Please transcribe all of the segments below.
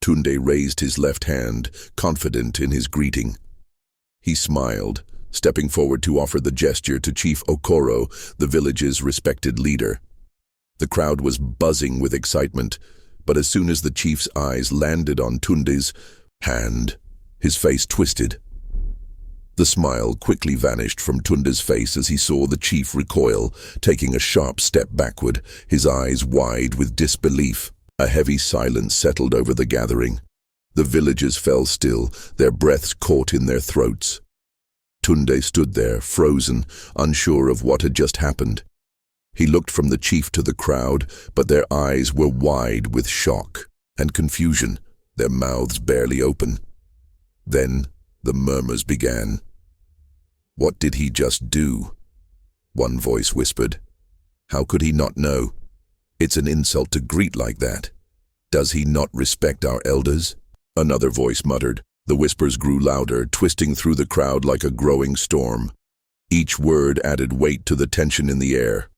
Tunde raised his left hand, confident in his greeting. He smiled, stepping forward to offer the gesture to Chief Okoro, the village's respected leader. The crowd was buzzing with excitement, but as soon as the chief's eyes landed on Tunde's hand, his face twisted. The smile quickly vanished from Tunde's face as he saw the chief recoil, taking a sharp step backward, his eyes wide with disbelief. A heavy silence settled over the gathering. The villagers fell still, their breaths caught in their throats. Tunde stood there, frozen, unsure of what had just happened. He looked from the chief to the crowd, but their eyes were wide with shock and confusion, their mouths barely open. Then the murmurs began. What did he just do? One voice whispered. How could he not know? It's an insult to greet like that. Does he not respect our elders? Another voice muttered. The whispers grew louder, twisting through the crowd like a growing storm. Each word added weight to the tension in the air.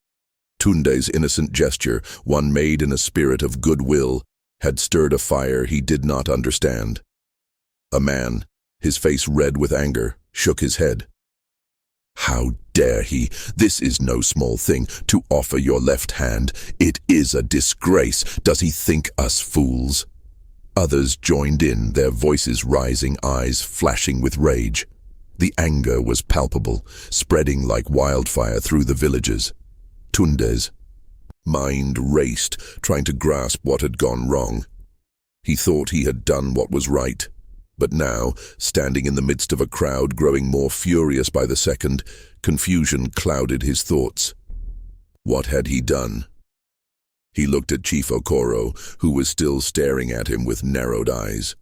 Tunde's innocent gesture, one made in a spirit of goodwill, had stirred a fire he did not understand. A man, his face red with anger, shook his head. How dare he? This is no small thing, to offer your left hand. It is a disgrace. Does he think us fools? Others joined in, their voices rising, eyes flashing with rage. The anger was palpable, spreading like wildfire through the villages. Tunde's mind raced, trying to grasp what had gone wrong. He thought he had done what was right. But now, standing in the midst of a crowd growing more furious by the second, confusion clouded his thoughts. What had he done? He looked at Chief Okoro, who was still staring at him with narrowed eyes.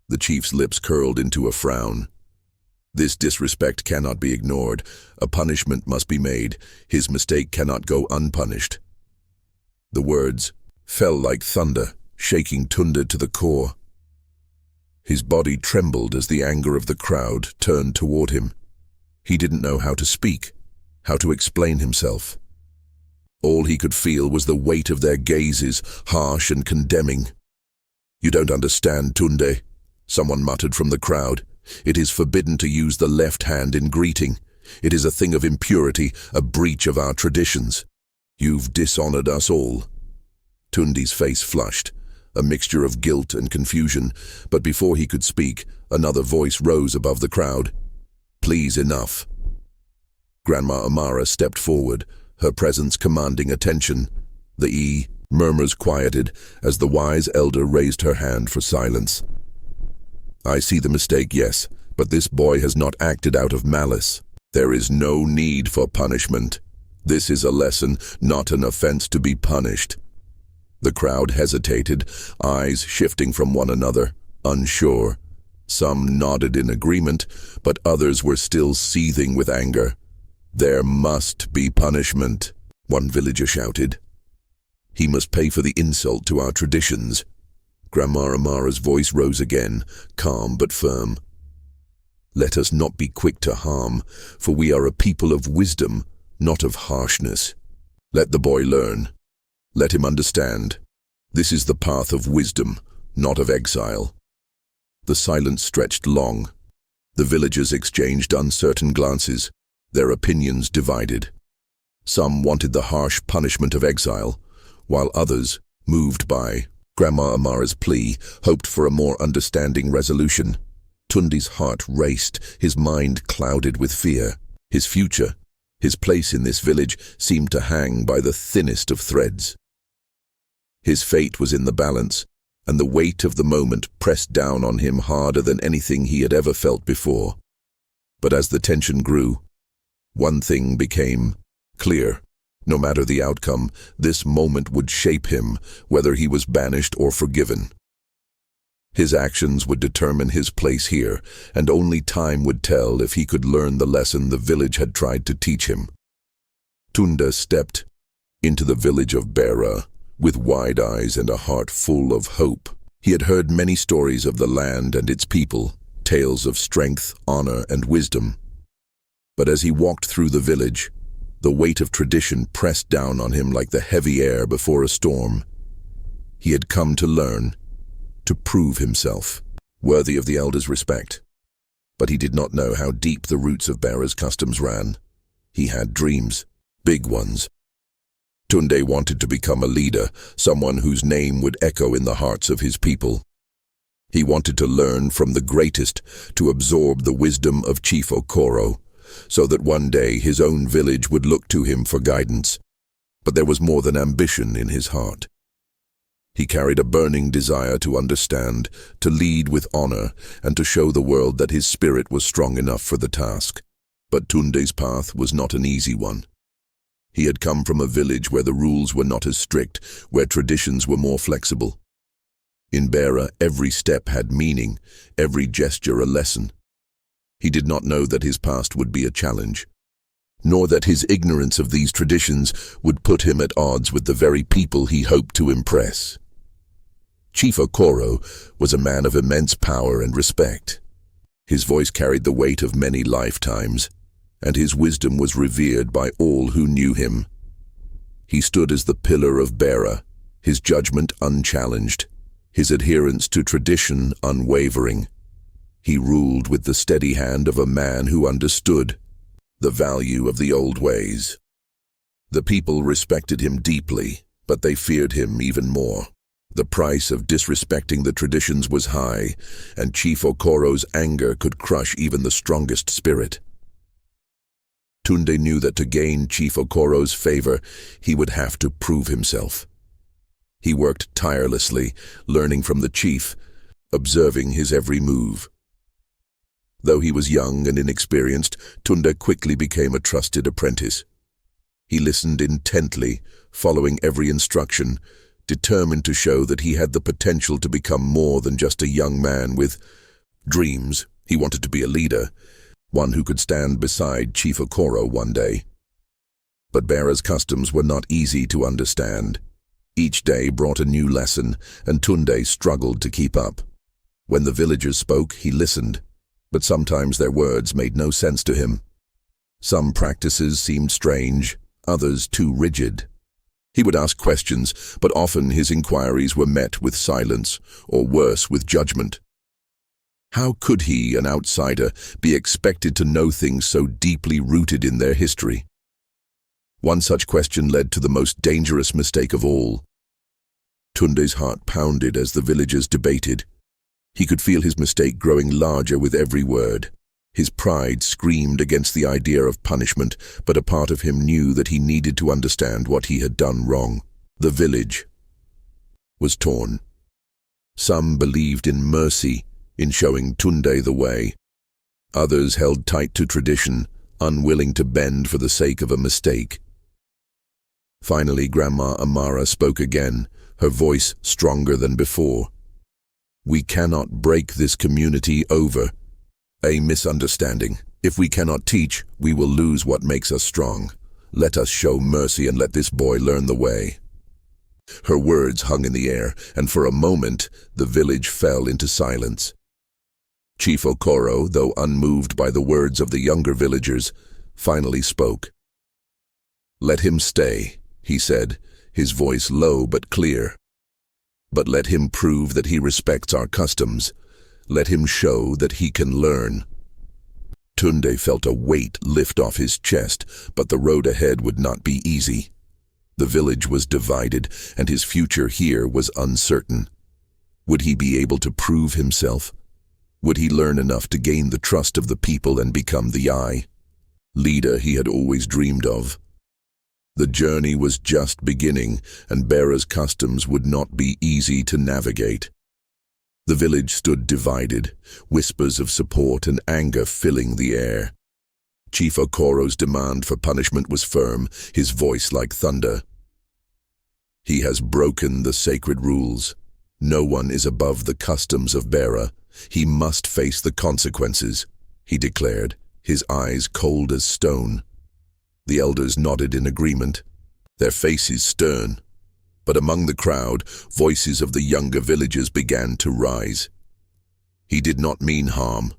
The chief's lips curled into a frown. This disrespect cannot be ignored. A punishment must be made. His mistake cannot go unpunished. The words fell like thunder, shaking Tunde to the core. His body trembled as the anger of the crowd turned toward him. He didn't know how to speak, how to explain himself. All he could feel was the weight of their gazes, harsh and condemning. You don't understand, Tunde, someone muttered from the crowd. It is forbidden to use the left hand in greeting. It is a thing of impurity, a breach of our traditions. You've dishonored us all. Tunde's face flushed, a mixture of guilt and confusion, but before he could speak, another voice rose above the crowd. Please, enough. Grandma Amara stepped forward, her presence commanding attention. The murmurs quieted as the wise elder raised her hand for silence. I see the mistake, yes, but this boy has not acted out of malice. There is no need for punishment. This is a lesson, not an offense to be punished. The crowd hesitated, eyes shifting from one another, unsure. Some nodded in agreement, but others were still seething with anger. There must be punishment, one villager shouted. He must pay for the insult to our traditions. Grandma Amara's voice rose again, calm but firm. Let us not be quick to harm, for we are a people of wisdom, not of harshness. Let the boy learn. Let him understand. This is the path of wisdom, not of exile. The silence stretched long. The villagers exchanged uncertain glances, their opinions divided. Some wanted the harsh punishment of exile, while others, moved by Grandma Amara's plea, hoped for a more understanding resolution. Tunde's heart raced, his mind clouded with fear. His future, his place in this village, seemed to hang by the thinnest of threads. His fate was in the balance, and the weight of the moment pressed down on him harder than anything he had ever felt before. But as the tension grew, one thing became clear. No matter the outcome, this moment would shape him, whether he was banished or forgiven. His actions would determine his place here, and only time would tell if he could learn the lesson the village had tried to teach him. Tunde stepped into the village of Bera, with wide eyes and a heart full of hope. He had heard many stories of the land and its people, tales of strength, honor, and wisdom. But as he walked through the village, the weight of tradition pressed down on him like the heavy air before a storm. He had come to learn. to prove himself, worthy of the elders' respect. But he did not know how deep the roots of Bera's customs ran. He had dreams, big ones. Tunde wanted to become a leader, someone whose name would echo in the hearts of his people. He wanted to learn from the greatest, to absorb the wisdom of Chief Okoro, so that one day his own village would look to him for guidance. But there was more than ambition in his heart. He carried a burning desire to understand, to lead with honor, and to show the world that his spirit was strong enough for the task. But Tunde's path was not an easy one. He had come from a village where the rules were not as strict, where traditions were more flexible. In Bera, every step had meaning, every gesture a lesson. He did not know that his past would be a challenge, nor that his ignorance of these traditions would put him at odds with the very people he hoped to impress. Chief Okoro was a man of immense power and respect. His voice carried the weight of many lifetimes, and his wisdom was revered by all who knew him. He stood as the pillar of Bera, his judgment unchallenged, his adherence to tradition unwavering. He ruled with the steady hand of a man who understood the value of the old ways. The people respected him deeply, but they feared him even more. The price of disrespecting the traditions was high, and Chief Okoro's anger could crush even the strongest spirit. Tunde knew that to gain Chief Okoro's favor, he would have to prove himself. He worked tirelessly, learning from the chief, observing his every move. Though he was young and inexperienced, Tunde quickly became a trusted apprentice. He listened intently, following every instruction, determined to show that he had the potential to become more than just a young man with dreams. He wanted to be a leader, one who could stand beside Chief Okoro one day. But Bera's customs were not easy to understand. Each day brought a new lesson, and Tunde struggled to keep up. When the villagers spoke, he listened, but sometimes their words made no sense to him. Some practices seemed strange, others too rigid. He would ask questions, but often his inquiries were met with silence, or worse, with judgment. How could he, an outsider, be expected to know things so deeply rooted in their history? One such question led to the most dangerous mistake of all. Tunde's heart pounded as the villagers debated. He could feel his mistake growing larger with every word. His pride screamed against the idea of punishment, but a part of him knew that he needed to understand what he had done wrong. The village was torn. Some believed in mercy, in showing Tunde the way. Others held tight to tradition, unwilling to bend for the sake of a mistake. Finally, Grandma Amara spoke again, her voice stronger than before. "We cannot break this community over a misunderstanding. If we cannot teach, we will lose what makes us strong. Let us show mercy and let this boy learn the way." Her words hung in the air, and for a moment the village fell into silence. Chief Okoro, though unmoved by the words of the younger villagers, finally spoke. "Let him stay," he said, his voice low but clear. "But let him prove that he respects our customs. Let him show that he can learn." Tunde felt a weight lift off his chest, but the road ahead would not be easy. The village was divided, and his future here was uncertain. Would he be able to prove himself? Would he learn enough to gain the trust of the people and become the leader he had always dreamed of? The journey was just beginning, and Bera's customs would not be easy to navigate. The village stood divided, whispers of support and anger filling the air. Chief Okoro's demand for punishment was firm, his voice like thunder. "He has broken the sacred rules. No one is above the customs of Bera. He must face the consequences," he declared, his eyes cold as stone. The elders nodded in agreement, their faces stern. But among the crowd, voices of the younger villagers began to rise. "He did not mean harm,"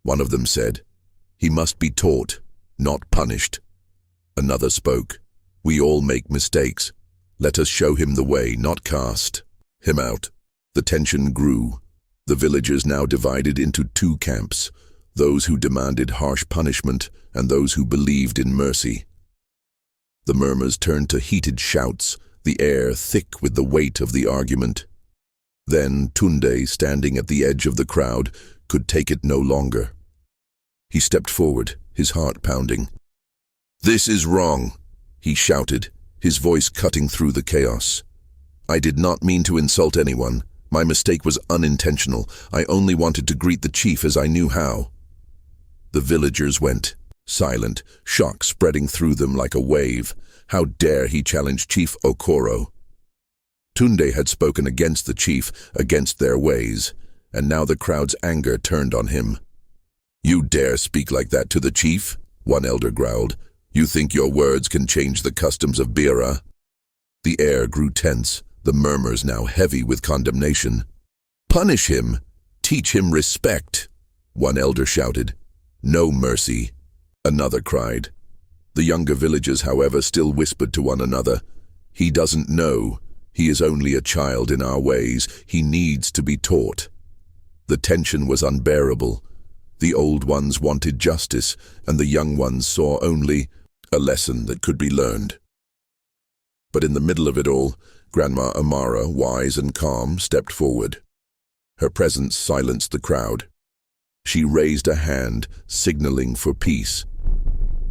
one of them said. "He must be taught, not punished." Another spoke. "We all make mistakes. Let us show him the way, not cast him out." The tension grew. The villagers now divided into two camps, those who demanded harsh punishment and those who believed in mercy. The murmurs turned to heated shouts, the air thick with the weight of the argument. Then Tunde, standing at the edge of the crowd, could take it no longer. He stepped forward, his heart pounding. "This is wrong," he shouted, his voice cutting through the chaos. "I did not mean to insult anyone. My mistake was unintentional. I only wanted to greet the chief as I knew how." The villagers went, silent, shock spreading through them like a wave. How dare he challenge Chief Okoro? Tunde had spoken against the chief, against their ways, and now the crowd's anger turned on him. "You dare speak like that to the chief?" one elder growled. "You think your words can change the customs of Bira?" The air grew tense, the murmurs now heavy with condemnation. "Punish him! Teach him respect!" one elder shouted. "No mercy!" another cried. The younger villagers, however, still whispered to one another. "He doesn't know. He is only a child in our ways. He needs to be taught." The tension was unbearable. The old ones wanted justice, and the young ones saw only a lesson that could be learned. But in the middle of it all, Grandma Amara, wise and calm, stepped forward. Her presence silenced the crowd. She raised a hand, signaling for peace.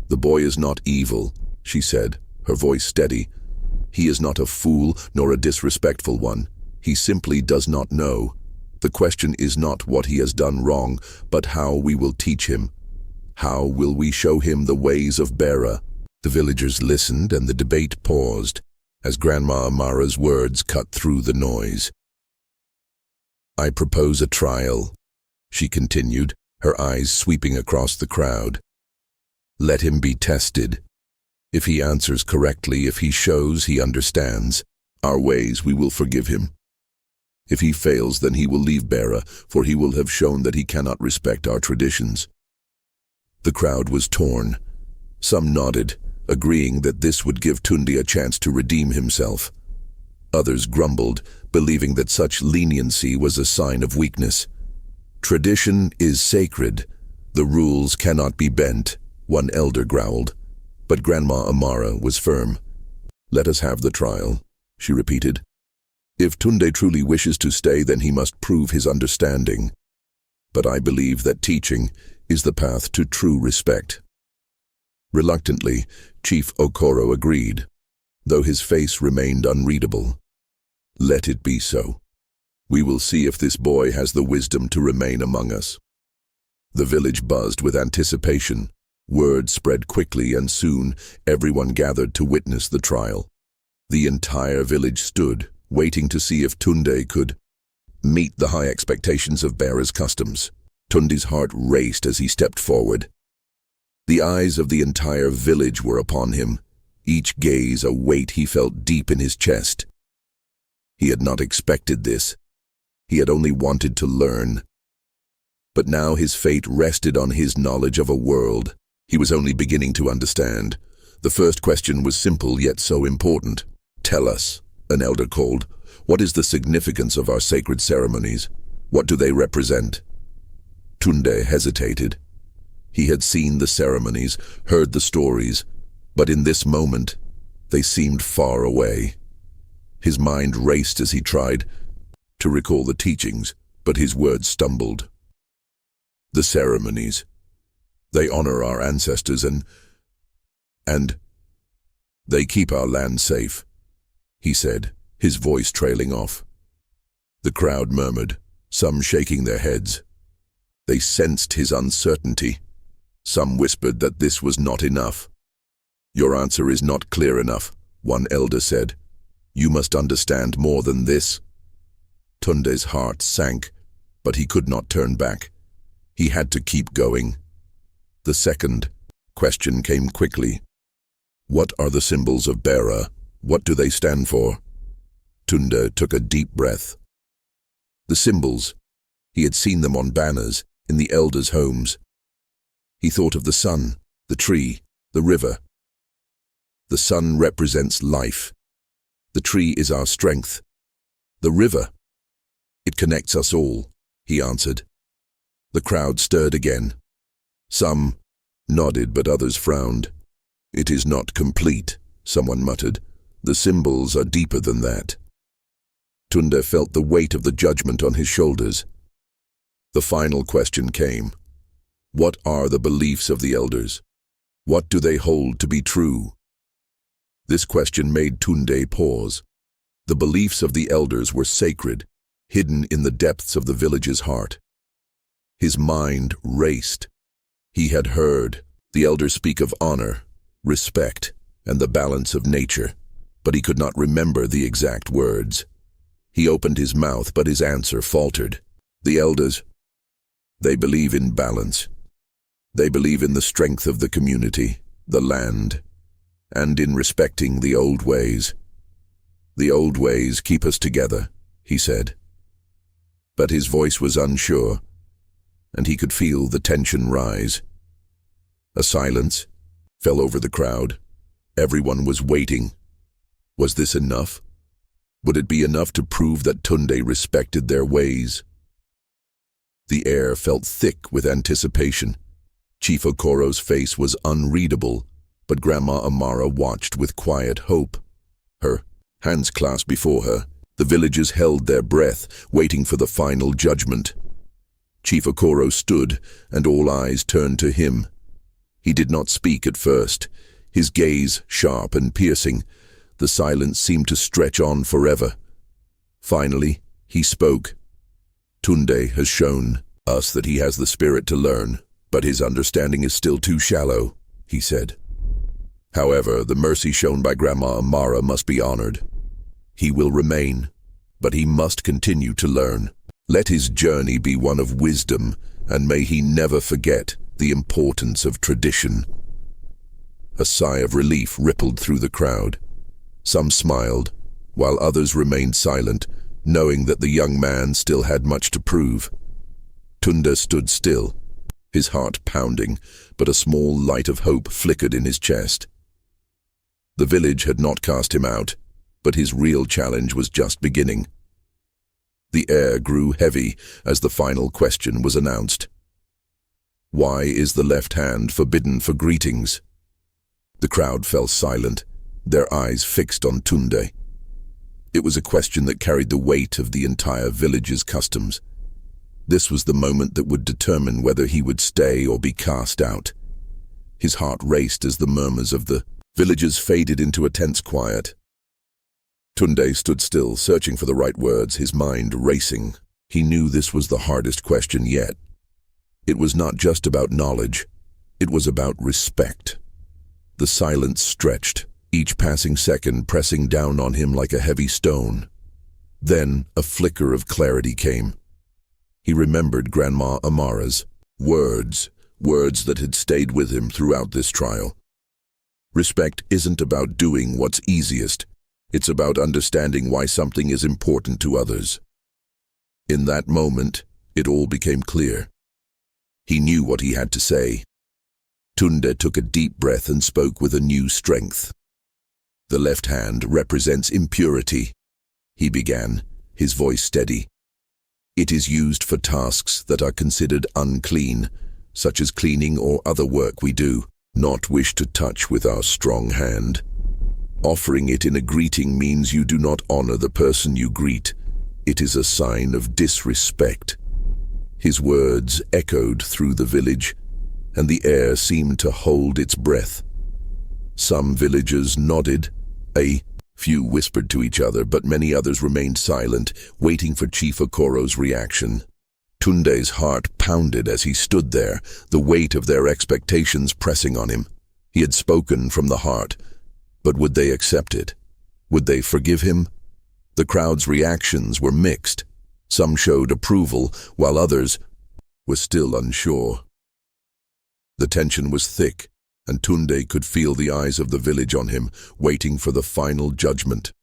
"The boy is not evil," she said, her voice steady. "He is not a fool nor a disrespectful one. He simply does not know. The question is not what he has done wrong, but how we will teach him. How will we show him the ways of Bera?" The villagers listened and the debate paused as Grandma Amara's words cut through the noise. "I propose a trial," she continued, her eyes sweeping across the crowd. "Let him be tested. If he answers correctly, if he shows he understands our ways, we will forgive him. If he fails, then he will leave Bera, for he will have shown that he cannot respect our traditions." The crowd was torn. Some nodded, agreeing that this would give Tunde a chance to redeem himself. Others grumbled, believing that such leniency was a sign of weakness. "Tradition is sacred. The rules cannot be bent," one elder growled. But Grandma Amara was firm. "Let us have the trial," she repeated. "If Tunde truly wishes to stay, then he must prove his understanding. But I believe that teaching is the path to true respect." Reluctantly, Chief Okoro agreed, though his face remained unreadable. "Let it be so. We will see if this boy has the wisdom to remain among us." The village buzzed with anticipation. Word spread quickly, and soon everyone gathered to witness the trial. The entire village stood, waiting to see if Tunde could meet the high expectations of Bera's customs. Tunde's heart raced as he stepped forward. The eyes of the entire village were upon him, each gaze a weight he felt deep in his chest. He had not expected this. He had only wanted to learn. But now his fate rested on his knowledge of a world he was only beginning to understand. The first question was simple yet so important. "Tell us," an elder called. "What is the significance of our sacred ceremonies? What do they represent?" Tunde hesitated. He had seen the ceremonies, heard the stories, but in this moment, they seemed far away. His mind raced as he tried to recall the teachings, but his words stumbled. "The ceremonies. They honor our ancestors and they keep our land safe," he said, his voice trailing off. The crowd murmured, some shaking their heads. They sensed his uncertainty. Some whispered that this was not enough. "Your answer is not clear enough," one elder said. "You must understand more than this." Tunde's heart sank, but he could not turn back. He had to keep going. The second question came quickly. "What are the symbols of Bera? What do they stand for?" Tunde took a deep breath. The symbols. He had seen them on banners, in the elders' homes. He thought of the sun, the tree, the river. The sun represents life. The tree is our strength. The river, It connects us all, he answered. The crowd stirred again. Some nodded, but others frowned. It is not complete, someone muttered. The symbols are deeper than that. Tunde felt the weight of the judgment on his shoulders. The final question came. What are the beliefs of the elders? What do they hold to be true? This question made Tunde pause. The beliefs of the elders were sacred, hidden in the depths of the village's heart. His mind raced. He had heard the elders speak of honor, respect, and the balance of nature, but he could not remember the exact words. He opened his mouth, but his answer faltered. The elders, they believe in balance. They believe in the strength of the community, the land, and in respecting the old ways. The old ways keep us together, he said. But his voice was unsure, and he could feel the tension rise. A silence fell over the crowd. Everyone was waiting. Was this enough? Would it be enough to prove that Tunde respected their ways? The air felt thick with anticipation. Chief Okoro's face was unreadable, but Grandma Amara watched with quiet hope. Her hands clasped before her, the villagers held their breath, waiting for the final judgment. Chief Okoro stood, and all eyes turned to him. He did not speak at first, his gaze sharp and piercing. The silence seemed to stretch on forever. Finally, he spoke. Tunde has shown us that he has the spirit to learn, but his understanding is still too shallow, he said. However, the mercy shown by Grandma Amara must be honored. He will remain, but he must continue to learn. Let his journey be one of wisdom, and may he never forget the importance of tradition. A sigh of relief rippled through the crowd. Some smiled, while others remained silent, knowing that the young man still had much to prove. Tunde stood still, his heart pounding, but a small light of hope flickered in his chest. The village had not cast him out, but his real challenge was just beginning. The air grew heavy as the final question was announced. Why is the left hand forbidden for greetings? The crowd fell silent, their eyes fixed on Tunde. It was a question that carried the weight of the entire village's customs. This was the moment that would determine whether he would stay or be cast out. His heart raced as the murmurs of the villagers faded into a tense quiet. Tunde stood still, searching for the right words, his mind racing. He knew this was the hardest question yet. It was not just about knowledge, it was about respect. The silence stretched, each passing second pressing down on him like a heavy stone. Then a flicker of clarity came. He remembered Grandma Amara's words that had stayed with him throughout this trial. Respect isn't about doing what's easiest. It's about understanding why something is important to others. In that moment, it all became clear. He knew what he had to say. Tunde took a deep breath and spoke with a new strength. The left hand represents impurity, he began, his voice steady. It is used for tasks that are considered unclean, such as cleaning or other work we do not wish to touch with our strong hand. Offering it in a greeting means you do not honor the person you greet. It is a sign of disrespect. His words echoed through the village, and the air seemed to hold its breath. Some villagers nodded, a few whispered to each other, but many others remained silent, waiting for Chief Okoro's reaction. Tunde's heart pounded as he stood there, the weight of their expectations pressing on him. He had spoken from the heart, but would they accept it? Would they forgive him? The crowd's reactions were mixed. Some showed approval, while others were still unsure. The tension was thick, and Tunde could feel the eyes of the village on him, waiting for the final judgment.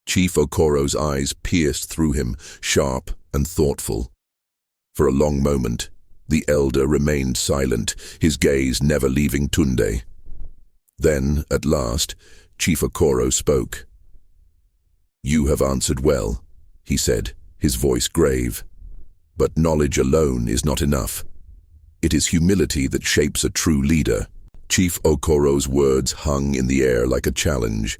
Chief Okoro's eyes pierced through him, sharp and thoughtful. For a long moment, the elder remained silent, his gaze never leaving Tunde. Then, at last, Chief Okoro spoke. "You have answered well," he said, his voice grave. But knowledge alone is not enough. It is humility that shapes a true leader. Chief Okoro's words hung in the air like a challenge.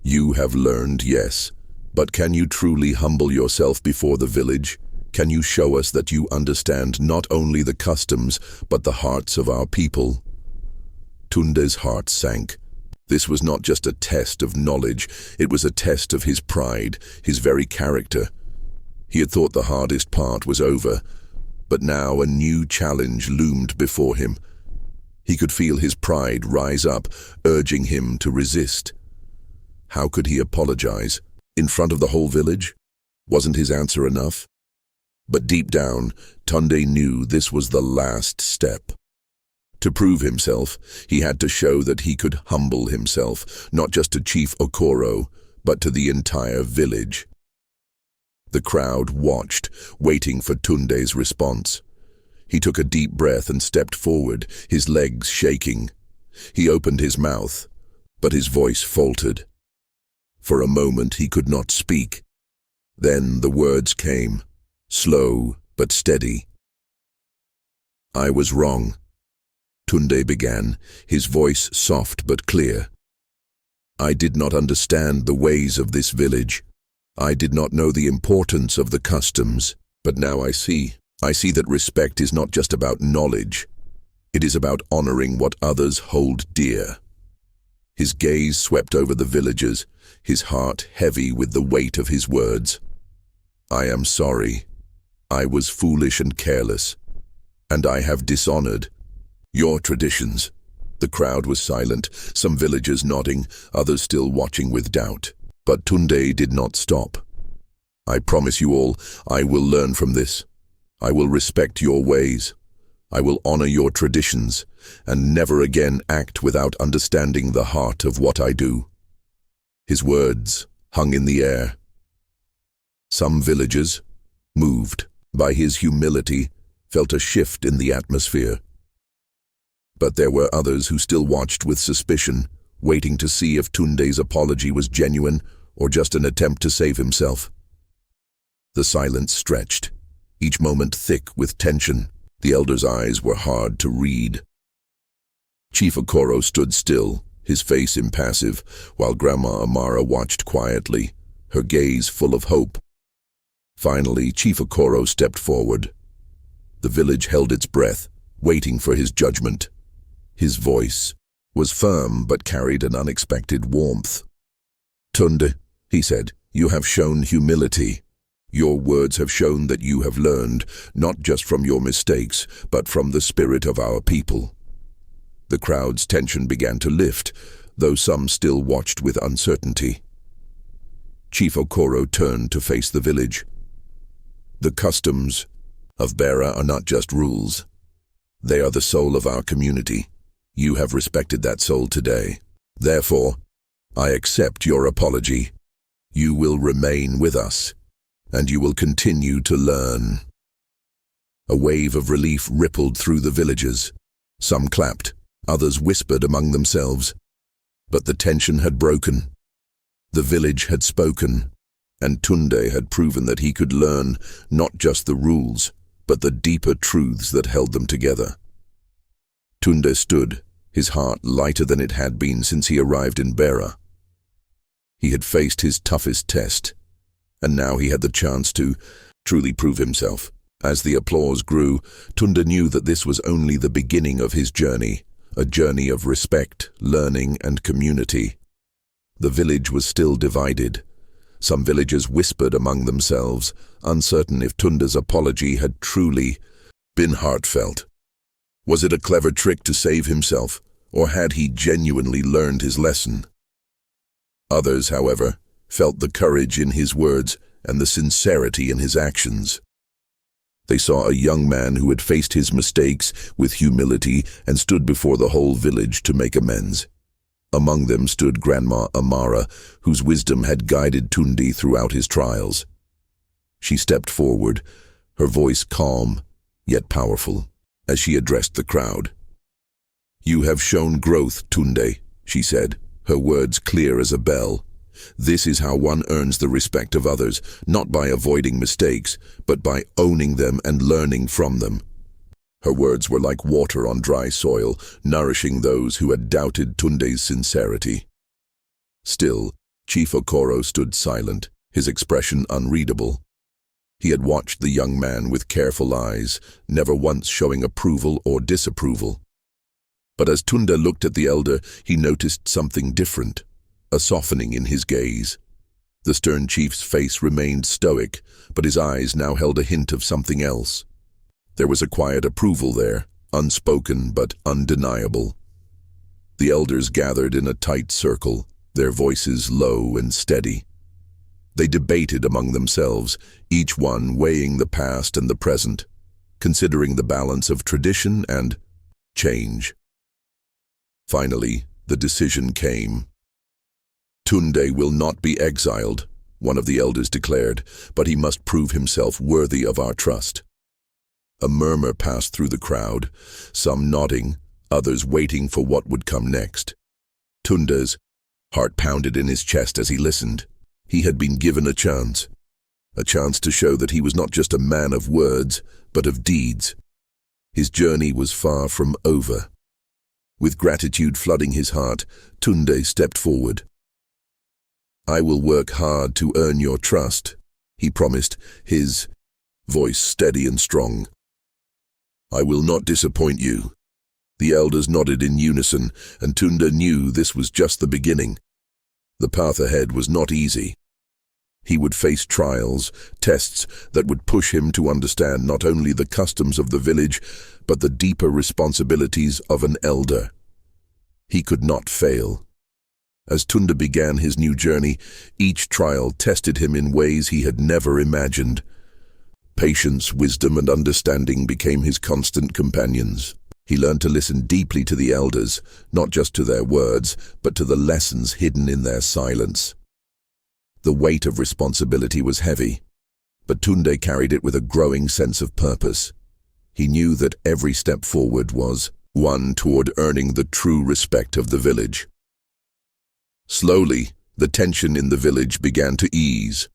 You have learned, yes, but can you truly humble yourself before the village? Can you show us that you understand not only the customs, but the hearts of our people? Tunde's heart sank. This was not just a test of knowledge, it was a test of his pride, his very character. He had thought the hardest part was over, but now a new challenge loomed before him. He could feel his pride rise up, urging him to resist. How could he apologize? In front of the whole village? Wasn't his answer enough? But deep down, Tunde knew this was the last step. To prove himself, he had to show that he could humble himself, not just to Chief Okoro, but to the entire village. The crowd watched, waiting for Tunde's response. He took a deep breath and stepped forward, his legs shaking. He opened his mouth, but his voice faltered. For a moment he could not speak. Then the words came, slow but steady. I was wrong, Tunde began, his voice soft but clear. I did not understand the ways of this village. I did not know the importance of the customs, but now I see. I see that respect is not just about knowledge. It is about honoring what others hold dear. His gaze swept over the villagers, his heart heavy with the weight of his words. I am sorry. I was foolish and careless, and I have dishonored your traditions. The crowd was silent, some villagers nodding, others still watching with doubt. But Tunde did not stop. I promise you all, I will learn from this. I will respect your ways. I will honor your traditions, and never again act without understanding the heart of what I do. His words hung in the air. Some villagers, moved by his humility, felt a shift in the atmosphere. But there were others who still watched with suspicion, waiting to see if Tunde's apology was genuine or just an attempt to save himself. The silence stretched, each moment thick with tension. The elder's eyes were hard to read. Chief Okoro stood still, his face impassive, while Grandma Amara watched quietly, her gaze full of hope. Finally, Chief Okoro stepped forward. The village held its breath, waiting for his judgment. His voice was firm but carried an unexpected warmth. Tunde, he said, you have shown humility. Your words have shown that you have learned, not just from your mistakes, but from the spirit of our people. The crowd's tension began to lift, though some still watched with uncertainty. Chief Okoro turned to face the village. The customs of Bera are not just rules. They are the soul of our community. You have respected that soul today. Therefore, I accept your apology. You will remain with us, and you will continue to learn. A wave of relief rippled through the villagers. Some clapped, others whispered among themselves. But the tension had broken. The village had spoken, and Tunde had proven that he could learn not just the rules, but the deeper truths that held them together. Tunde stood, his heart lighter than it had been since he arrived in Bera. He had faced his toughest test, and now he had the chance to truly prove himself. As the applause grew, Tunde knew that this was only the beginning of his journey, a journey of respect, learning, and community. The village was still divided. Some villagers whispered among themselves, uncertain if Tunde's apology had truly been heartfelt. Was it a clever trick to save himself, or had he genuinely learned his lesson? Others, however, felt the courage in his words and the sincerity in his actions. They saw a young man who had faced his mistakes with humility and stood before the whole village to make amends. Among them stood Grandma Amara, whose wisdom had guided Tunde throughout his trials. She stepped forward, her voice calm, yet powerful, as she addressed the crowd. You have shown growth, Tunde, she said, her words clear as a bell. This is how one earns the respect of others, not by avoiding mistakes, but by owning them and learning from them. Her words were like water on dry soil, nourishing those who had doubted Tunde's sincerity. Still, Chief Okoro stood silent, his expression unreadable. He had watched the young man with careful eyes, never once showing approval or disapproval. But as Tunde looked at the elder, he noticed something different, a softening in his gaze. The stern chief's face remained stoic, but his eyes now held a hint of something else. There was a quiet approval there, unspoken but undeniable. The elders gathered in a tight circle, their voices low and steady. They debated among themselves, each one weighing the past and the present, considering the balance of tradition and change. Finally, the decision came. Tunde will not be exiled, one of the elders declared, but he must prove himself worthy of our trust. A murmur passed through the crowd, some nodding, others waiting for what would come next. Tunde's heart pounded in his chest as he listened. He had been given a chance to show that he was not just a man of words, but of deeds. His journey was far from over. With gratitude flooding his heart, Tunde stepped forward. "I will work hard to earn your trust," he promised, his voice steady and strong. "I will not disappoint you." The elders nodded in unison, and Tunde knew this was just the beginning. The path ahead was not easy. He would face trials, tests that would push him to understand not only the customs of the village, but the deeper responsibilities of an elder. He could not fail. As Tunde began his new journey, each trial tested him in ways he had never imagined. Patience, wisdom, and understanding became his constant companions. He learned to listen deeply to the elders, not just to their words, but to the lessons hidden in their silence. The weight of responsibility was heavy, but Tunde carried it with a growing sense of purpose. He knew that every step forward was one toward earning the true respect of the village. Slowly, the tension in the village began to ease.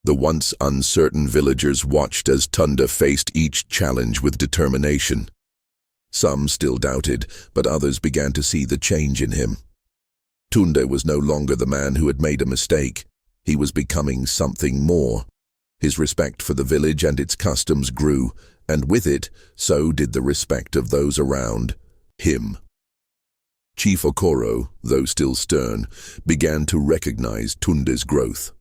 The once uncertain villagers watched as Tunde faced each challenge with determination. Some still doubted, but others began to see the change in him. Tunde was no longer the man who had made a mistake. He was becoming something more. His respect for the village and its customs grew, and with it, so did the respect of those around him. Chief Okoro, though still stern, began to recognize Tunde's growth.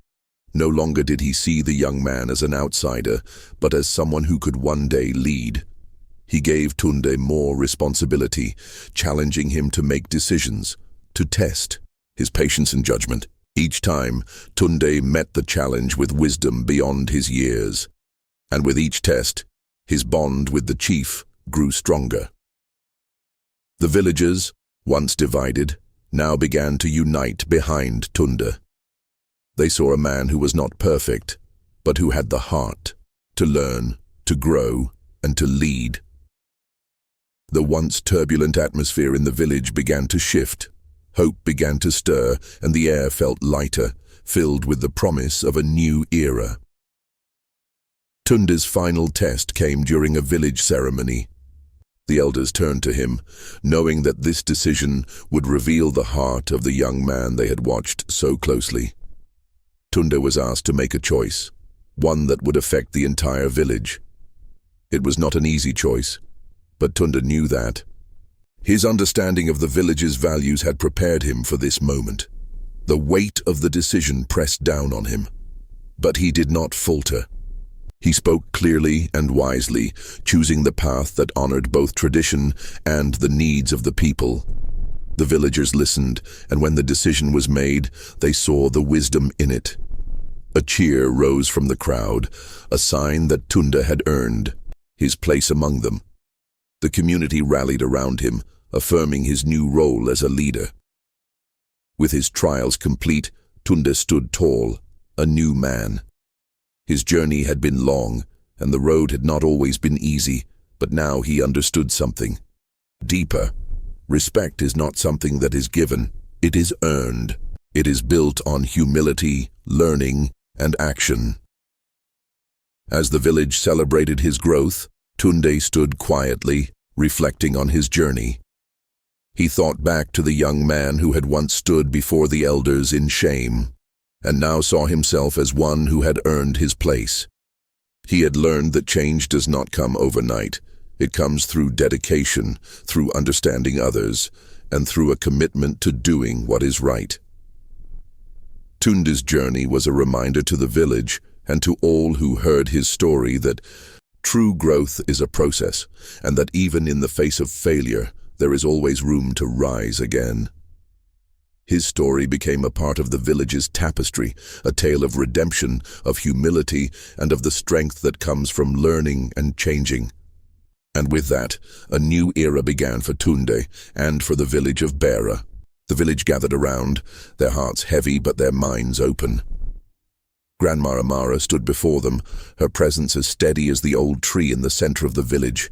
No longer did he see the young man as an outsider, but as someone who could one day lead. He gave Tunde more responsibility, challenging him to make decisions, to test his patience and judgment. Each time, Tunde met the challenge with wisdom beyond his years. And with each test, his bond with the chief grew stronger. The villagers, once divided, now began to unite behind Tunde. They saw a man who was not perfect, but who had the heart to learn, to grow, and to lead. The once turbulent atmosphere in the village began to shift. Hope began to stir, and the air felt lighter, filled with the promise of a new era. Tunde's final test came during a village ceremony. The elders turned to him, knowing that this decision would reveal the heart of the young man they had watched so closely. Tunde was asked to make a choice, one that would affect the entire village. It was not an easy choice, but Tunde knew that. His understanding of the village's values had prepared him for this moment. The weight of the decision pressed down on him, but he did not falter. He spoke clearly and wisely, choosing the path that honored both tradition and the needs of the people. The villagers listened, and when the decision was made, they saw the wisdom in it. A cheer rose from the crowd, a sign that Tunde had earned his place among them. The community rallied around him, affirming his new role as a leader. With his trials complete, Tunde stood tall, a new man. His journey had been long, and the road had not always been easy, but now he understood something deeper. Respect is not something that is given, it is earned. It is built on humility, learning, and action. As the village celebrated his growth, Tunde stood quietly, reflecting on his journey. He thought back to the young man who had once stood before the elders in shame, and now saw himself as one who had earned his place. He had learned that change does not come overnight. It comes through dedication, through understanding others, and through a commitment to doing what is right. Tunde's journey was a reminder to the village and to all who heard his story that true growth is a process, and that even in the face of failure, there is always room to rise again. His story became a part of the village's tapestry, a tale of redemption, of humility, and of the strength that comes from learning and changing. And with that, a new era began for Tunde and for the village of Beira. The village gathered around, their hearts heavy but their minds open. Grandma Amara stood before them, her presence as steady as the old tree in the center of the village.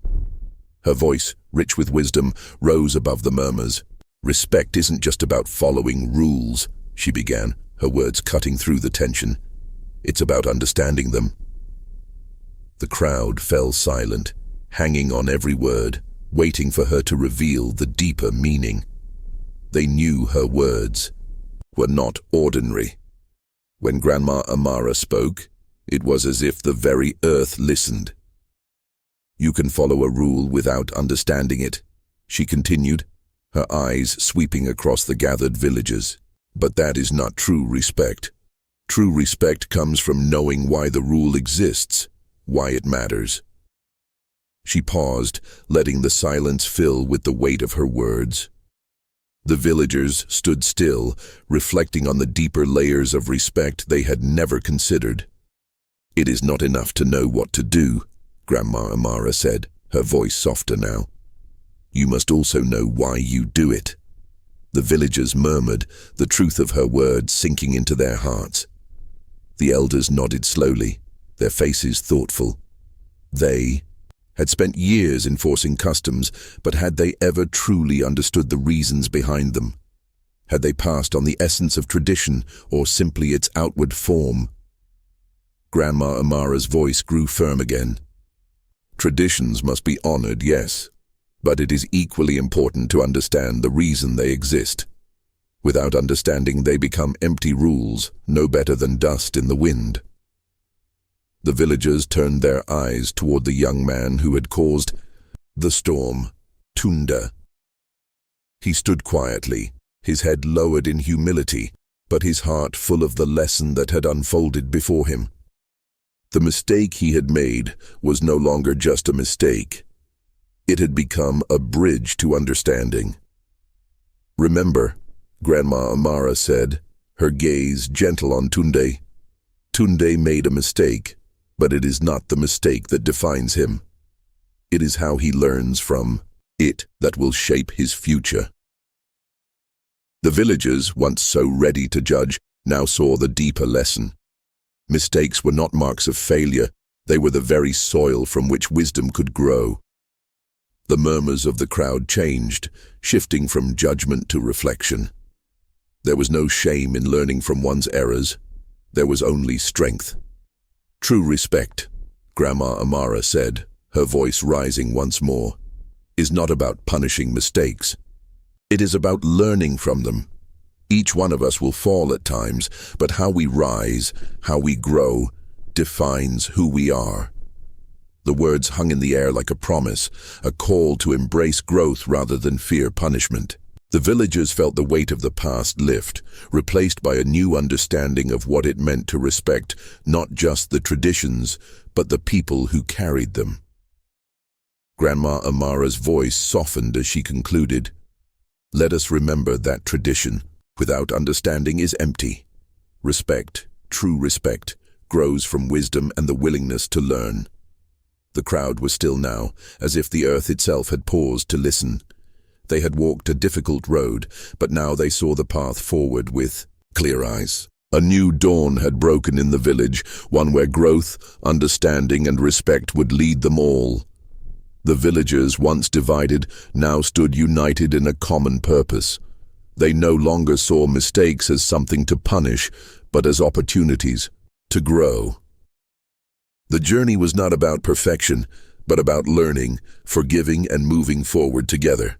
Her voice, rich with wisdom, rose above the murmurs. "Respect isn't just about following rules," she began, her words cutting through the tension. "It's about understanding them." The crowd fell silent, hanging on every word, waiting for her to reveal the deeper meaning. They knew her words were not ordinary. When Grandma Amara spoke, it was as if the very earth listened. "You can follow a rule without understanding it," she continued, her eyes sweeping across the gathered villagers. "But that is not true respect. True respect comes from knowing why the rule exists, why it matters." She paused, letting the silence fill with the weight of her words. The villagers stood still, reflecting on the deeper layers of respect they had never considered. "It is not enough to know what to do," Grandma Amara said, her voice softer now. "You must also know why you do it." The villagers murmured, the truth of her words sinking into their hearts. The elders nodded slowly, their faces thoughtful. They had spent years enforcing customs, but had they ever truly understood the reasons behind them? Had they passed on the essence of tradition or simply its outward form? Grandma Amara's voice grew firm again. "Traditions must be honored, yes, but it is equally important to understand the reason they exist. Without understanding, they become empty rules, no better than dust in the wind." The villagers turned their eyes toward the young man who had caused the storm, Tunde. He stood quietly, his head lowered in humility, but his heart full of the lesson that had unfolded before him. The mistake he had made was no longer just a mistake. It had become a bridge to understanding. "Remember," Grandma Amara said, her gaze gentle on Tunde. "Tunde made a mistake, but it is not the mistake that defines him. It is how he learns from it that will shape his future." The villagers, once so ready to judge, now saw the deeper lesson. Mistakes were not marks of failure, they were the very soil from which wisdom could grow. The murmurs of the crowd changed, shifting from judgment to reflection. There was no shame in learning from one's errors. There was only strength. "True respect," Grandma Amara said, her voice rising once more, "is not about punishing mistakes. It is about learning from them. Each one of us will fall at times, but how we rise, how we grow, defines who we are." The words hung in the air like a promise, a call to embrace growth rather than fear punishment. The villagers felt the weight of the past lift, replaced by a new understanding of what it meant to respect not just the traditions, but the people who carried them. Grandma Amara's voice softened as she concluded, "Let us remember that tradition, without understanding, is empty. Respect, true respect, grows from wisdom and the willingness to learn." The crowd was still now, as if the earth itself had paused to listen. They had walked a difficult road, but now they saw the path forward with clear eyes. A new dawn had broken in the village, one where growth, understanding, and respect would lead them all. The villagers, once divided, now stood united in a common purpose. They no longer saw mistakes as something to punish, but as opportunities to grow. The journey was not about perfection, but about learning, forgiving, and moving forward together.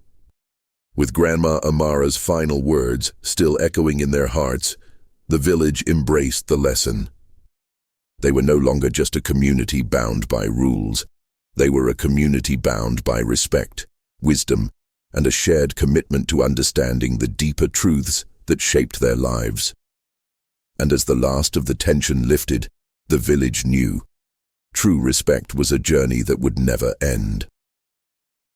With Grandma Amara's final words still echoing in their hearts, the village embraced the lesson. They were no longer just a community bound by rules. They were a community bound by respect, wisdom, and a shared commitment to understanding the deeper truths that shaped their lives. And as the last of the tension lifted, the village knew. True respect was a journey that would never end.